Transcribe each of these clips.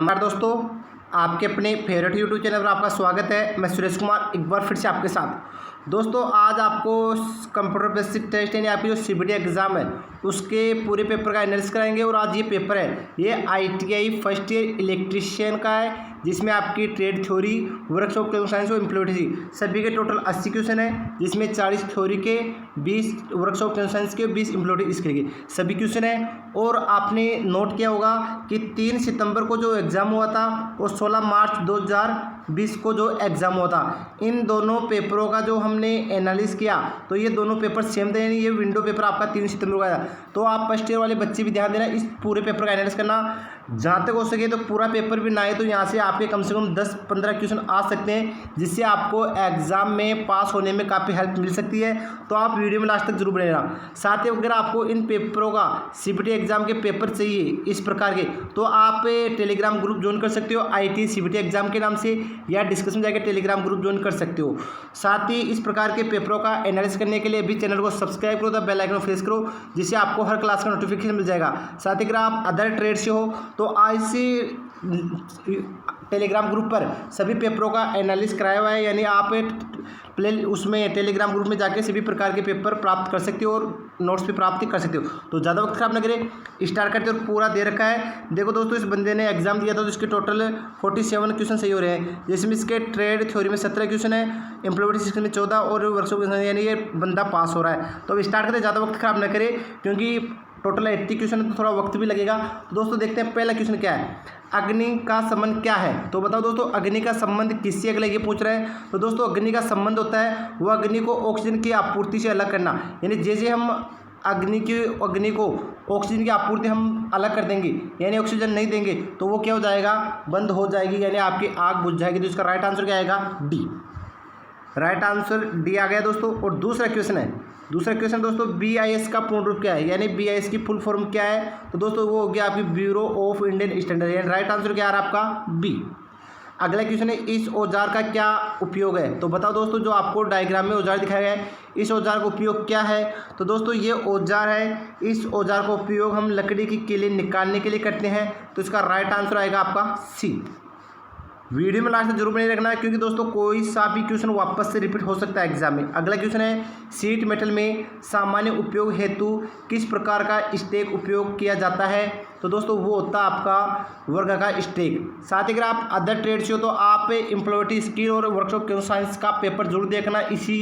हमारे दोस्तों, आपके अपने फेवरेट यूट्यूब चैनल पर आपका स्वागत है। मैं सुरेश कुमार एक बार फिर से आपके साथ। दोस्तों, आज आपको कंप्यूटर बेसिक टेस्ट यानी आपकी जो सीबीटी एग्ज़ाम है उसके पूरे पेपर का एनालिसिस कराएंगे। और आज ये पेपर है, ये आईटीआई फर्स्ट ईयर इलेक्ट्रीशियन का है, जिसमें आपकी ट्रेड थ्योरी, वर्कशॉप साइंस और इम्प्लीमेंटेशन सभी के टोटल 80 क्वेश्चन है, जिसमें 40 थ्योरी के, 20 वर्कशॉप साइंस के, 20 इम्प्लीमेंटेशन स्किल के सभी क्वेश्चन है। और आपने नोट किया होगा कि 3 सितंबर को जो एग्ज़ाम हुआ था और 16 मार्च 2020 को जो एग्ज़ाम हुआ था, इन दोनों पेपरों का जो हमने एनालिसिस किया तो ये दोनों पेपर सेम थे। यानी ये विंडो पेपर आपका 3 सितंबर को आया। तो आप फर्स्ट ईयर वाले बच्चे भी ध्यान देना, इस पूरे पेपर का एनालिसिस करना। जहाँ तक हो सके तो पूरा पेपर भी ना आए तो यहाँ से आपके कम से कम 10-15 क्वेश्चन आ सकते हैं, जिससे आपको एग्ज़ाम में पास होने में काफ़ी हेल्प मिल सकती है। तो आप वीडियो में लास्ट तक जरूर बने रहना। साथ ही अगर आपको इन पेपरों का सीबीटी एग्ज़ाम के पेपर चाहिए इस प्रकार के, तो आप टेलीग्राम ग्रुप ज्वाइन कर सकते हो आईटी सीबीटी एग्ज़ाम के नाम से, या डिस्क्रिप्शन में जाकर टेलीग्राम ग्रुप ज्वाइन कर सकते हो। साथ ही इस प्रकार के पेपरों का एनालिसिस करने के लिए भी चैनल को सब्सक्राइब करो, बेल आइकन प्रेस करो, जिससे आपको हर क्लास का नोटिफिकेशन मिल जाएगा। साथ ही अगर आप अदर ट्रेड से हो तो आज से टेलीग्राम ग्रुप पर सभी पेपरों का एनालिसिस कराया हुआ है। यानी आप उसमें टेलीग्राम ग्रुप में जाके सभी प्रकार के पेपर प्राप्त कर सकते हो और नोट्स भी प्राप्त कर सकते हो। तो ज़्यादा वक्त खराब न करें, स्टार्ट करते और पूरा दे रखा है। देखो दोस्तों, इस बंदे ने एग्जाम दिया था तो इसके टोटल 47 क्वेश्चन सही हो रहे हैं, जिसमें इसके ट्रेड थ्योरी में 17 क्वेश्चन है, इम्प्लीमेंटेशन सिस्टम में 14 और वर्कशॉप यानी ये बंदा पास हो रहा है। तो अब स्टार्ट करते, ज़्यादा वक्त खराब न करें, क्योंकि टोटल 80 क्वेश्चन है तो थोड़ा वक्त भी लगेगा। तो दोस्तों देखते हैं पहला क्वेश्चन क्या है। अग्नि का संबंध क्या है? तो बताओ दोस्तों, अग्नि का संबंध किससे अगले ये पूछ रहे हैं। तो दोस्तों अग्नि का संबंध होता है वह अग्नि को ऑक्सीजन की आपूर्ति से अलग करना। यानी जैसे हम अग्नि को ऑक्सीजन की आपूर्ति हम अलग कर देंगे, यानी ऑक्सीजन नहीं देंगे, तो वो क्या हो जाएगा, बंद हो जाएगी, यानी आपकी आग बुझ जाएगी। तो इसका राइट आंसर क्या आएगा, डी। राइट आंसर डी आ गया दोस्तों। और दूसरा क्वेश्चन दोस्तों, BIS का पूर्ण रूप क्या है, यानी BIS की फुल फॉर्म क्या है। तो दोस्तों वो हो गया आपकी ब्यूरो ऑफ इंडियन स्टैंडर्ड, यानी राइट आंसर क्या आ रहा है आपका, बी। अगला क्वेश्चन है, इस औजार का क्या उपयोग है। तो बताओ दोस्तों, जो आपको डायग्राम में औजार दिखाया गया है, इस औजार का उपयोग क्या है। तो दोस्तों ये औजार है, इस औजार का उपयोग हम लकड़ी की कीलें निकालने के लिए करते हैं। तो इसका राइट आंसर आएगा आपका सी। वीडियो में लास्ट तक जरूर बने रखना है, क्योंकि दोस्तों कोई सा भी क्वेश्चन वापस से रिपीट हो सकता है एग्जाम में। अगला क्वेश्चन है, शीट मेटल में सामान्य उपयोग हेतु किस प्रकार का स्टेक उपयोग किया जाता है। तो दोस्तों वो होता है आपका वर्ग का स्टेक। साथ ही अगर आप अदर ट्रेड से हो तो आप इम्प्लॉयबिलिटी स्किल और वर्कशॉप साइंस का पेपर जरूर देखना इसी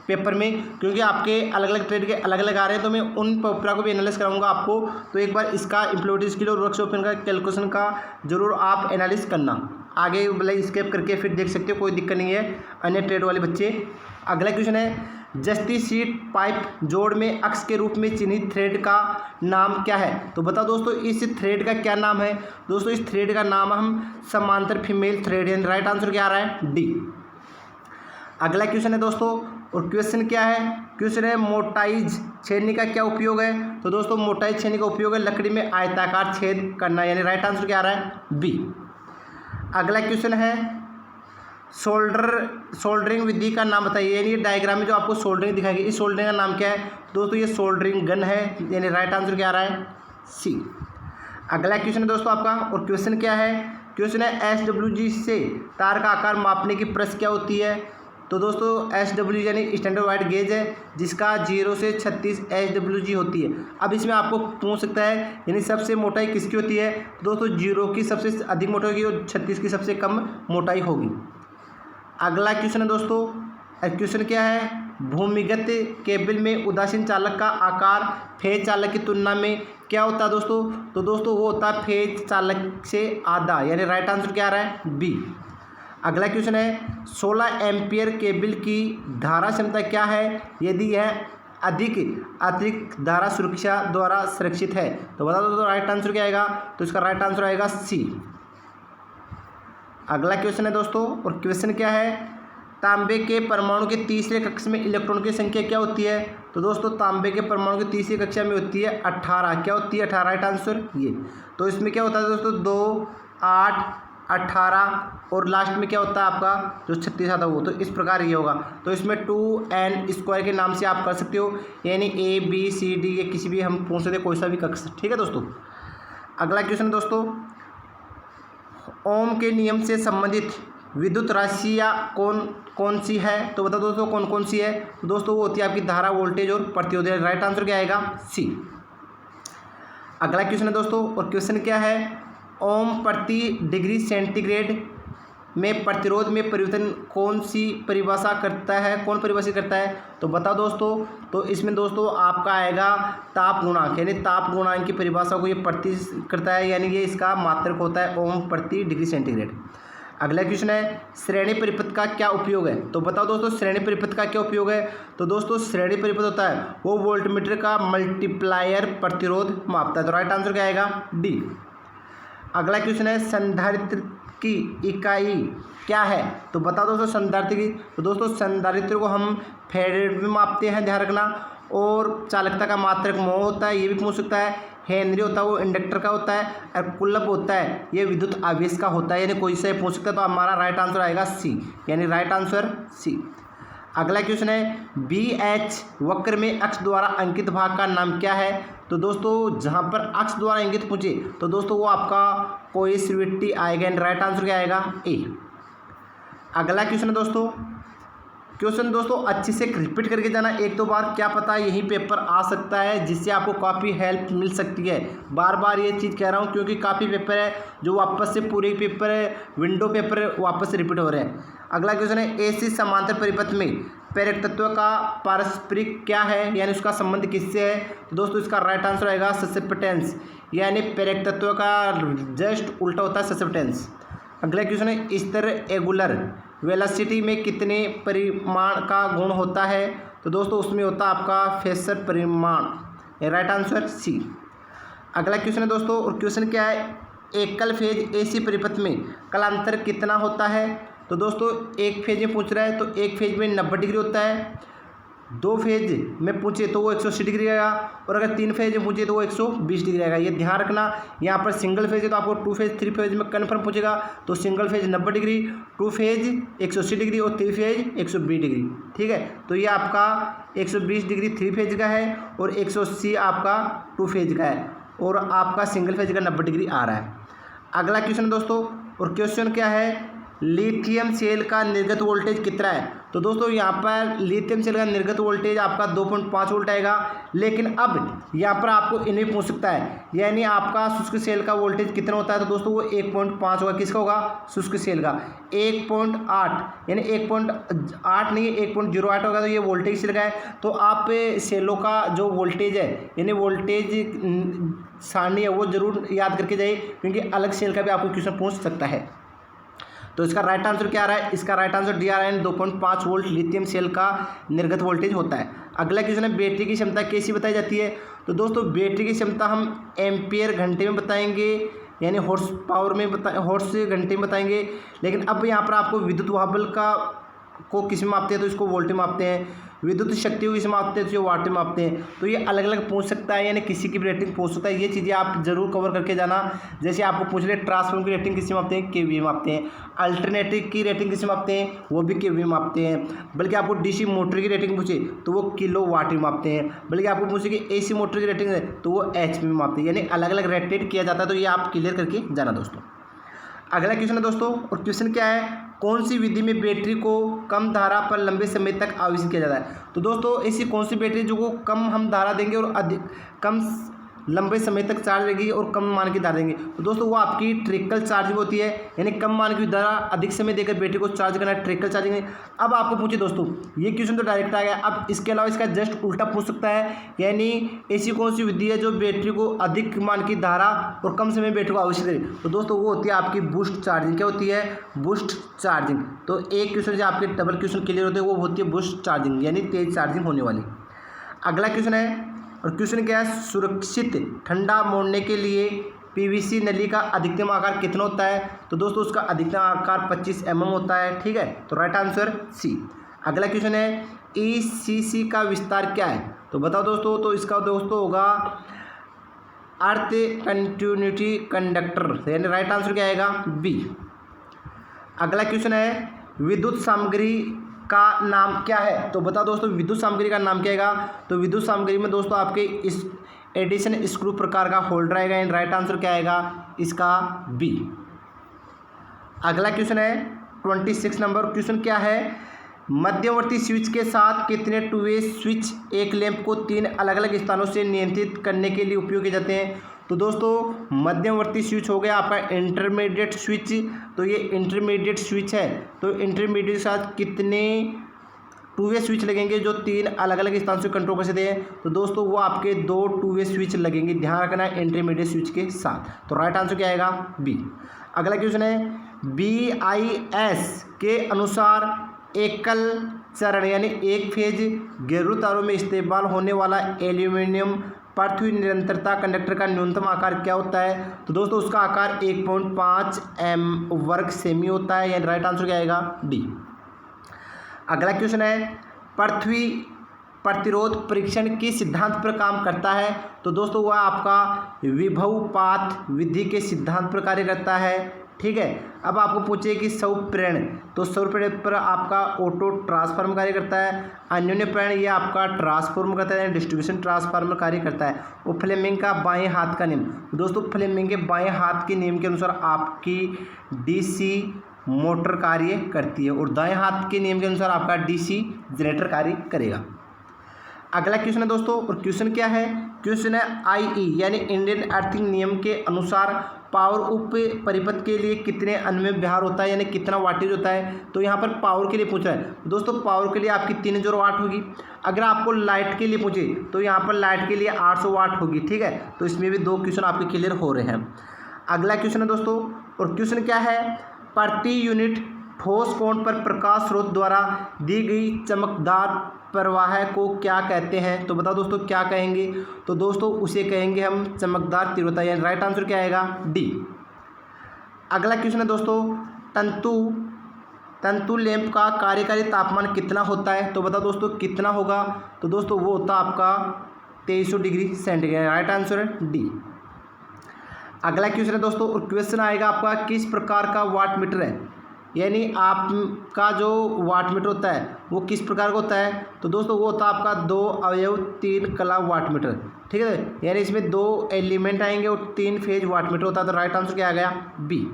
पेपर में, क्योंकि आपके अलग अलग ट्रेड के अलग अलग आ रहे हैं। तो मैं उन पेपर को भी एनालिसिस कराऊंगा आपको। तो एक बार इसका इम्प्लॉयबिलिटी स्किल और वर्कशॉप का कैलकुलेशन का जरूर आप एनालिसिस करना। आगे मतलब स्केप करके फिर देख सकते हो, कोई दिक्कत नहीं है अन्य ट्रेड वाले बच्चे। अगला क्वेश्चन है, जस्ती सीट पाइप जोड़ में अक्ष के रूप में चिन्हित थ्रेड का नाम क्या है। तो बताओ दोस्तों, इस थ्रेड का क्या नाम है। दोस्तों इस थ्रेड का नाम हम समांतर फीमेल थ्रेड है। राइट आंसर क्या आ रहा है, डी। अगला क्वेश्चन है दोस्तों, और क्वेश्चन क्या है, क्वेश्चन है मोटाइज छेदनी का क्या उपयोग है। तो दोस्तों मोटाइज छेदनी का उपयोग है लकड़ी में आयताकार छेद करना, यानी राइट आंसर क्या आ रहा है, बी। अगला क्वेश्चन है, सोल्डरिंग विधि का नाम बताइए। यानी डायग्राम में जो आपको सोल्डरिंग दिखाएगी, इस सोल्डरिंग का नाम क्या है। दोस्तों ये सोल्डरिंग गन है, यानी राइट आंसर क्या आ रहा है, सी। अगला क्वेश्चन है दोस्तों आपका, और क्वेश्चन क्या है, क्वेश्चन है SWG से तार का आकार मापने की प्रेस क्या होती है। तो दोस्तों SWG यानी स्टैंडर्ड वाइड गेज है, जिसका 0 से 36 SWG होती है। अब इसमें आपको पूछ सकता है, यानी सबसे मोटाई किसकी होती है। दोस्तों 0 की सबसे अधिक मोटाई होगी और 36 की सबसे कम मोटाई होगी। अगला क्वेश्चन है दोस्तों, क्वेश्चन क्या है, भूमिगत केबल में उदासीन चालक का आकार फेज चालक की तुलना में क्या होता है दोस्तों। तो दोस्तों वो होता है फेज चालक से आधा, यानी राइट आंसर क्या आ रहा है, बी। अगला क्वेश्चन है, 16 एम्पियर केबल की धारा क्षमता क्या है यदि यह अतिरिक्त धारा सुरक्षा द्वारा सुरक्षित है। तो बता दो तो राइट आंसर क्या आएगा। तो इसका राइट आंसर आएगा सी। अगला क्वेश्चन है दोस्तों, और क्वेश्चन क्या है, तांबे के परमाणु के तीसरे कक्षा में इलेक्ट्रॉन की संख्या क्या होती है। तो दोस्तों तांबे के परमाणु की तीसरी कक्षा में होती है 18। क्या होती है, 18 राइट आंसर ये। तो इसमें क्या होता है दोस्तों, 2, 8, 18 और लास्ट में क्या होता है आपका जो 36 आता है वो। तो इस प्रकार ये होगा। तो इसमें 2n² के नाम से आप कर सकते हो, यानी ABCD ये किसी भी हम पूछ सकते कोई सा भी कक्षा, ठीक है दोस्तों। अगला क्वेश्चन दोस्तों, ओम के नियम से संबंधित विद्युत राशियाँ कौन कौन सी है? तो बताओ दोस्तों कौन कौन सी है? तो दोस्तों वो होती है आपकी धारा, वोल्टेज और प्रतिरोध। राइट आंसर क्या आएगा? सी। अगला क्वेश्चन है दोस्तों, और क्वेश्चन क्या है? ओम प्रति डिग्री सेंटीग्रेड में प्रतिरोध में परिवर्तन कौन सी परिभाषा करता है, कौन परिभाषित करता है? तो बताओ दोस्तों, तो इसमें दोस्तों आपका आएगा ताप गुणांक, यानी ताप गुणांक की परिभाषा को ये प्रति करता है, यानी ये इसका मात्रक होता है ओम प्रति डिग्री सेंटीग्रेड। अगला क्वेश्चन है, श्रेणी परिपथ का क्या उपयोग है? तो बताओ दोस्तों श्रेणी परिपथ का क्या उपयोग है? तो दोस्तों श्रेणी परिपथ होता है वो वोल्टमीटर का मल्टीप्लायर प्रतिरोध मापता है। तो राइट आंसर क्या आएगा? डी। अगला क्वेश्चन है, संधारित्र की इकाई क्या है? तो बताओ दोस्तों संधारित्र की, तो दोस्तों संधारित्र को हम फेरेड में मापते हैं, ध्यान रखना। और चालकता का मात्रक मोह होता है, ये भी पूछ सकता है। हेनरी होता है वो इंडक्टर का होता है, और कुलम्ब होता है ये विद्युत आवेश का होता है, यानी कोई से पूछ सकता है। तो हमारा राइट आंसर आएगा सी, यानी राइट आंसर सी। अगला क्वेश्चन है, बी एच वक्र में अक्ष द्वारा अंकित भाग का नाम क्या है? तो दोस्तों जहाँ पर अक्ष द्वारा इंगित पूछे तो दोस्तों वो आपका कोएसिविटी आएगा, एंड राइट आंसर क्या आएगा? ए। अगला क्वेश्चन है दोस्तों, क्वेश्चन दोस्तों अच्छे से रिपीट करके जाना, एक दो बार, क्या पता यही पेपर आ सकता है जिससे आपको काफ़ी हेल्प मिल सकती है। बार बार ये चीज़ कह रहा हूँ क्योंकि काफ़ी पेपर है जो वापस से पूरे पेपर है, विंडो पेपर वापस से रिपीट हो रहे हैं। अगला क्वेश्चन है, एसी समांतर परिपथ में प्रेरक तत्व का पारस्परिक क्या है, यानी उसका संबंध किससे है? तो दोस्तों इसका राइट आंसर आएगा ससेप्टेंस, यानी प्रेरक तत्व का जस्ट उल्टा होता है ससेप्टेंस। अगला क्वेश्चन है, स्तर एंगुलर वेलोसिटी में कितने परिमाण का गुण होता है? तो दोस्तों उसमें होता है आपका फेसर परिमाण, राइट आंसर सी। अगला क्वेश्चन है दोस्तों, और क्वेश्चन क्या है, एकल फेज एसी परिपथ में कालांतर कितना होता है? तो दोस्तों एक फेज में पूछ रहा है तो एक फेज में 90 डिग्री होता है, दो फेज में पूछे तो वो 180 डिग्री आएगा, और अगर तीन फेज में पूछे तो वो 120 डिग्री आएगा। ये ध्यान रखना, यहाँ पर सिंगल फेज है तो आपको टू फेज थ्री फेज में कन्फर्म पूछेगा, तो single phase 90 degree, two phase 180 degree और थ्री फेज 120 डिग्री। ठीक है, तो ये आपका 120 डिग्री थ्री फेज का है और 180 आपका टू फेज का है, और आपका सिंगल फेज का 90 डिग्री आ रहा है। अगला क्वेश्चन दोस्तों, और क्वेश्चन क्या है, लिथियम सेल का निर्गत वोल्टेज कितना है? तो दोस्तों यहाँ पर लिथियम सेल का निर्गत वोल्टेज आपका 2.5 वोल्ट आएगा, लेकिन अब यहाँ पर आपको इन्हें पूछ सकता है, यानी आपका शुष्क सेल का वोल्टेज कितना होता है? तो दोस्तों वो 1.5 होगा। किसका होगा? शुष्क सेल का 1.8, यानी 1.8 नहीं 1.08 होगा, तो ये वोल्टेज सेल का है। तो आप सेलों का जो वोल्टेज है, यानी वोल्टेज सारणी है वो जरूर याद करके जाइए, क्योंकि अलग सेल का भी आपको क्वेश्चन पूछ सकता है। तो इसका राइट आंसर क्या आ रहा है? इसका राइट आंसर डी आ रहा है, 2.5 वोल्ट लिथियम सेल का निर्गत वोल्टेज होता है। अगला क्वेश्चन है, बैटरी की क्षमता कैसी बताई जाती है? तो दोस्तों बैटरी की क्षमता हम एम्पियर घंटे में बताएंगे, यानी हॉर्स पावर में हॉर्स घंटे में बताएंगे। लेकिन अब यहाँ पर आपको विद्युत वाहबल को किस में मापते हैं? तो इसको वोल्ट में मापते हैं। विद्युत शक्ति को किस में मापते हैं? तो ये वाट में मापते हैं। तो ये अलग अलग पूछ सकता है, यानी किसी की भी रेटिंग पूछ सकता है। ये चीज़ें आप जरूर कवर करके जाना। जैसे आपको पूछ रहे ट्रांसफॉर्मर की रेटिंग किस में मापते हैं? केवीए में मापते हैं। अल्टरनेटिव की रेटिंग किस में मापते हैं? वो भी केवीए में मापते हैं। बल्कि आपको डीसी मोटर की रेटिंग पूछे तो वो किलो वाट में मापते हैं। बल्कि आपको पूछे कि एसी मोटर की रेटिंग है तो वो एच में मापते हैं, यानी अलग अलग रेटेड किया जाता है। तो ये आप क्लियर करके जाना दोस्तों। अगला क्वेश्चन है दोस्तों, और क्वेश्चन क्या है, कौन सी विधि में बैटरी को कम धारा पर लंबे समय तक आवेशित किया जाता है? तो दोस्तों ऐसी कौन सी बैटरी जो को कम हम धारा देंगे और अधिक कम लंबे समय तक चार्ज रहेगी और कम मान की धारा देंगे? तो दोस्तों वो आपकी ट्रिकल चार्जिंग होती है, यानी कम मान की धारा अधिक समय देकर बैटरी को चार्ज करना है, ट्रिकल चार्जिंग है। अब आपको पूछे दोस्तों, ये क्वेश्चन तो डायरेक्ट आ गया। अब इसके अलावा इसका जस्ट उल्टा पूछ सकता है, यानी ऐसी कौन सी विधि है जो बैटरी को अधिक मान की धारा और कम समय बैटरी को आवेशित करे? तो दोस्तों वो होती है आपकी बूस्ट चार्जिंग। क्या होती है? Boost charging. तो एक क्वेश्चन जो आपके डबल क्वेश्चन क्लियर होते हैं वो होती है बूस्ट चार्जिंग, यानी तेज चार्जिंग होने वाली। अगला क्वेश्चन है, और क्वेश्चन क्या है, सुरक्षित ठंडा मोड़ने के लिए पीवीसी नली का अधिकतम आकार कितना होता है? तो दोस्तों उसका अधिकतम आकार 25 mm होता है। ठीक है, तो राइट आंसर सी। अगला क्वेश्चन है, ईसीसी का विस्तार क्या है? तो बताओ दोस्तों, तो इसका दोस्तों होगा अर्थ कंटिन्यूटी कंडक्टर, यानी राइट आंसर क्या आएगा? बी। अगला क्वेश्चन है, विद्युत सामग्री का नाम क्या है? तो बताओ दोस्तों विद्युत सामग्री का नाम क्या आएगा? तो विद्युत सामग्री में दोस्तों आपके इस एडिशन स्क्रू प्रकार का होल्डर आएगा, एंड राइट आंसर क्या आएगा? इसका बी। अगला क्वेश्चन है 26 नंबर। क्वेश्चन क्या है, मध्यवर्ती स्विच के साथ कितने टू वे स्विच एक लैंप को 3 अलग अलग स्थानों से नियंत्रित करने के लिए उपयोग किए जाते हैं। तो दोस्तों मध्यवर्ती स्विच हो गया आपका इंटरमीडिएट स्विच, तो ये इंटरमीडिएट स्विच है, तो इंटरमीडिएट के साथ कितने टू वे स्विच लगेंगे जो 3 अलग अलग स्थान से कंट्रोल कर सकते हैं। तो दोस्तों वो आपके 2 टू वे स्विच लगेंगे, ध्यान रखना है इंटरमीडिएट स्विच के साथ। तो राइट आंसर क्या आएगा, बी। अगला क्वेश्चन है BIS के अनुसार एकल चरण यानी एक फेज घरेलू तारों में इस्तेमाल होने वाला एल्यूमिनियम पृथ्वी निरंतरता कंडक्टर का न्यूनतम आकार क्या होता है। तो दोस्तों उसका आकार 1.5 वर्ग सेमी होता है, यानी राइट आंसर क्या आएगा, डी। अगला क्वेश्चन है पृथ्वी प्रतिरोध परीक्षण किस सिद्धांत पर काम करता है। तो दोस्तों वह आपका विभवपात विधि के सिद्धांत पर कार्य करता है, ठीक है। अब आपको पूछे कि स्वप्रेरण, तो स्वप्रेरण पर आपका ऑटो ट्रांसफार्मर कार्य करता है। अन्योन्य प्रेरण ये आपका ट्रांसफॉर्मर करता है, डिस्ट्रीब्यूशन ट्रांसफार्मर कार्य करता है। और फ्लेमिंग का बाएं हाथ का नियम, दोस्तों फ्लेमिंग के बाएं हाथ के नियम के अनुसार आपकी DC मोटर कार्य करती है और दाएं हाथ के नियम के अनुसार आपका DC जनरेटर कार्य करेगा। अगला क्वेश्चन है दोस्तों, और क्वेश्चन क्या है, क्वेश्चन है IE यानी इंडियन अर्थिंग नियम के अनुसार पावर उप परिपथ के लिए कितने अन्वय व्यवहार होता है, यानी कितना वाटेज होता है। तो यहाँ पर पावर के लिए पूछ रहा है दोस्तों, पावर के लिए आपकी 3000 वाट होगी। अगर आपको लाइट के लिए पूछे तो यहाँ पर लाइट के लिए 800 वाट होगी, ठीक है। तो इसमें भी 2 क्वेश्चन आपके क्लियर हो रहे हैं। अगला क्वेश्चन है दोस्तों, और क्वेश्चन क्या है, प्रति यूनिट ठोस कोण पर प्रकाश स्रोत द्वारा दी गई चमकदार प्रवाह को क्या कहते हैं। तो बताओ दोस्तों क्या कहेंगे। तो दोस्तों उसे कहेंगे हम चमकदार तीव्रता, यानी राइट आंसर क्या आएगा, डी। अगला क्वेश्चन है दोस्तों, तंतु लैंप का कार्यकारी तापमान कितना होता है। तो बताओ दोस्तों कितना होगा। तो दोस्तों वो होता है आपका 2300 डिग्री सेंटीग्रेड, राइट आंसर है डी। अगला क्वेश्चन है दोस्तों, और क्वेश्चन आएगा आपका किस प्रकार का वाट मीटर है, यानी आपका जो वाट मीटर होता है वो किस प्रकार का होता है। तो दोस्तों वो होता है आपका 2 अवयव 3 कला वाट मीटर, ठीक है। यानी इसमें 2 एलिमेंट आएंगे और 3 फेज वाट मीटर होता है। तो राइट आंसर क्या आ गया, बी।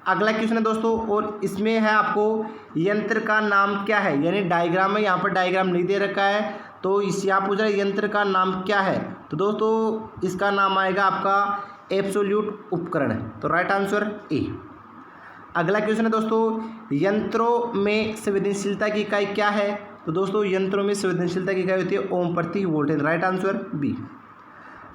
अगला क्वेश्चन है दोस्तों, और इसमें है आपको यंत्र का नाम क्या है, यानी डायग्राम है, यहाँ पर डायग्राम नहीं दे रखा है। तो इस यहाँ पूछ रहा है यंत्र का नाम क्या है। तो दोस्तों इसका नाम आएगा आपका एब्सोल्यूट उपकरण, तो राइट आंसर ए। अगला क्वेश्चन है दोस्तों, यंत्रों में संवेदनशीलता की इकाई क्या है। तो दोस्तों यंत्रों में संवेदनशीलता की इकाई होती है ओम प्रति वोल्टेज, राइट आंसर बी।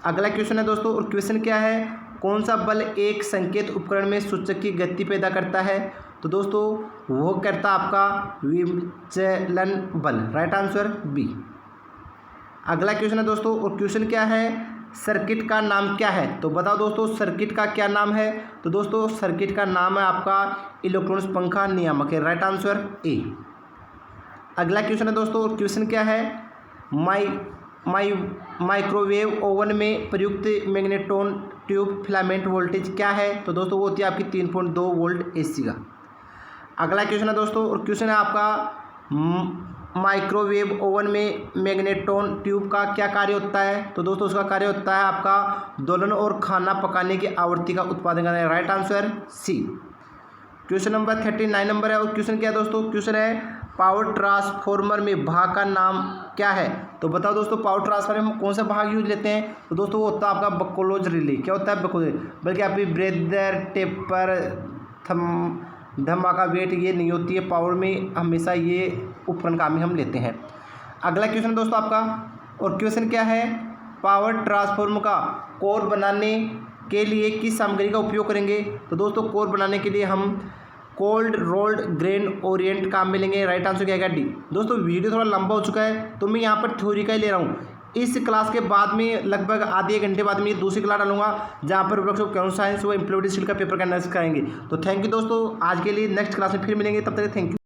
अगला क्वेश्चन है दोस्तों, और क्वेश्चन क्या है, कौन सा बल एक संकेत उपकरण में सूचक की गति पैदा करता है। तो दोस्तों वो करता आपका विचलन बल, राइट आंसर बी। अगला क्वेश्चन है दोस्तों, और क्वेश्चन क्या है, सर्किट का नाम क्या है। तो बताओ दोस्तों सर्किट का क्या नाम है। तो दोस्तों सर्किट का नाम है आपका इलेक्ट्रॉनिक्स पंखा नियामक है, राइट आंसर ए। अगला क्वेश्चन है दोस्तों, और क्वेश्चन क्या है, माइक्रोवेव ओवन में प्रयुक्त मैग्नेट्रॉन ट्यूब फिलामेंट वोल्टेज क्या है। तो दोस्तों वो होती है आपकी 3.2 वोल्ट AC का। अगला क्वेश्चन है दोस्तों, और क्वेश्चन है आपका माइक्रोवेव ओवन में मैग्नेट्रॉन ट्यूब का क्या कार्य होता है। तो दोस्तों उसका कार्य होता है आपका दोलन और खाना पकाने की आवृत्ति का उत्पादन करना है, right answer C. Question number 39 number है, और क्वेश्चन क्या है दोस्तों, क्वेश्चन है पावर ट्रांसफॉर्मर में भाग का नाम क्या है। तो बताओ दोस्तों पावर ट्रांसफार्मर में कौन सा भाग यूज लेते हैं। तो दोस्तों वो होता है आपका बकोलोज रिले, क्या होता है बकोलोज, बल्कि आपकी ब्रेदर टेपर धमाका वेट ये नहीं होती है, पावर में हमेशा ये उपकरण काम में हम लेते हैं। अगला क्वेश्चन दोस्तों आपका, और क्वेश्चन क्या है, पावर ट्रांसफार्मर का कोर बनाने के लिए किस सामग्री का उपयोग करेंगे। तो दोस्तों कोर बनाने के लिए हम कोल्ड रोल्ड ग्रेन ओरिएंट काम में लेंगे, राइट आंसर क्या आएगा डी। दोस्तों वीडियो थोड़ा लंबा हो चुका है तो मैं यहाँ पर थ्योरी का ही ले रहा हूँ। इस क्लास के बाद में लगभग आधे 1 घंटे बाद में ये दूसरी क्लास डालूंगा जहाँ पर कंप्यूटर साइंस व इम्प्लीमेंटेशन का पेपर का एनालिसिस करेंगे। तो थैंक यू दोस्तों, आज के लिए नेक्स्ट क्लास में फिर मिलेंगे, तब तक थैंक यू।